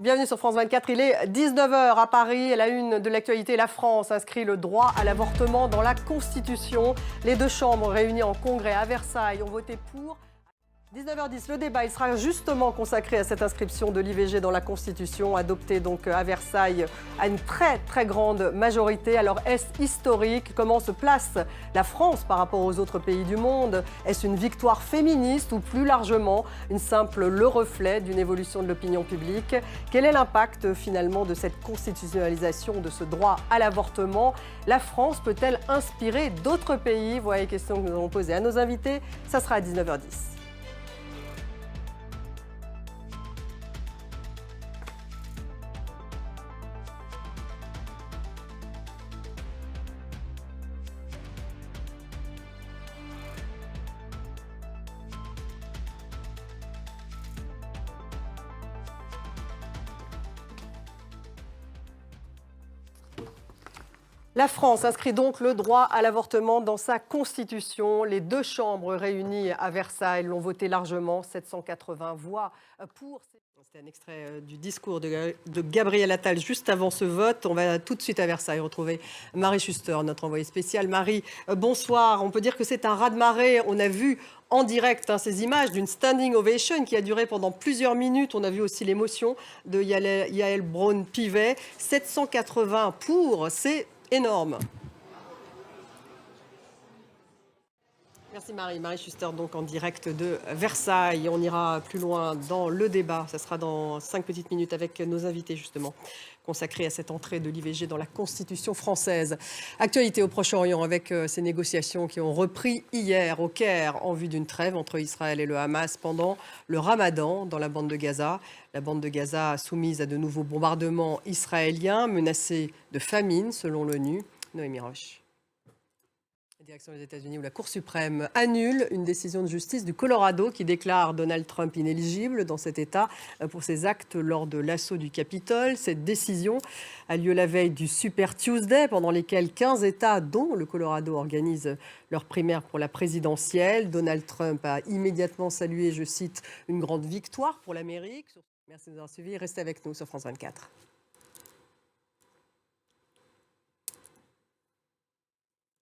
Bienvenue sur France 24, il est 19 h à Paris. La une de l'actualité, la France inscrit le droit à l'avortement dans la Constitution. Les deux chambres réunies en congrès à Versailles ont voté pour. 19h10, le débat il sera justement consacré à cette inscription de l'IVG dans la Constitution, adoptée donc à Versailles à une très grande majorité. Alors est-ce historique? Comment se place la France par rapport aux autres pays du monde? Est-ce une victoire féministe ou plus largement le reflet d'une évolution de l'opinion publique? Quel est l'impact finalement de cette constitutionnalisation de ce droit à l'avortement? La France peut-elle inspirer d'autres pays? Voilà les questions que nous avons posées à nos invités. Ça sera à 19h10. La France inscrit donc le droit à l'avortement dans sa Constitution. Les deux chambres réunies à Versailles l'ont voté largement, 780 voix pour. C'était un extrait du discours de Gabriel Attal juste avant ce vote. On va tout de suite à Versailles retrouver Marie Schuster, notre envoyée spéciale. Marie, bonsoir. On peut dire que c'est un raz-de-marée. On a vu en direct ces images d'une standing ovation qui a duré pendant plusieurs minutes. On a vu aussi l'émotion de Yael Braun-Pivet. 780 pour, c'est énorme. Merci Marie. Marie Schuster, donc en direct de Versailles. On ira plus loin dans le débat. Ça sera dans 5 petites minutes avec nos invités, justement, consacrés à cette entrée de l'IVG dans la Constitution française. Actualité au Proche-Orient avec ces négociations qui ont repris hier au Caire en vue d'une trêve entre Israël et le Hamas pendant le Ramadan dans la bande de Gaza. La bande de Gaza soumise à de nouveaux bombardements israéliens, menacée de famine selon l'ONU. Noémie Roche. Direction des États-Unis où la Cour suprême annule une décision de justice du Colorado qui déclare Donald Trump inéligible dans cet État pour ses actes lors de l'assaut du Capitole. Cette décision a lieu la veille du Super Tuesday pendant lesquels 15 États, dont le Colorado, organisent leur primaire pour la présidentielle. Donald Trump a immédiatement salué, je cite, une grande victoire pour l'Amérique. Merci de nous avoir suivis. Restez avec nous sur France 24.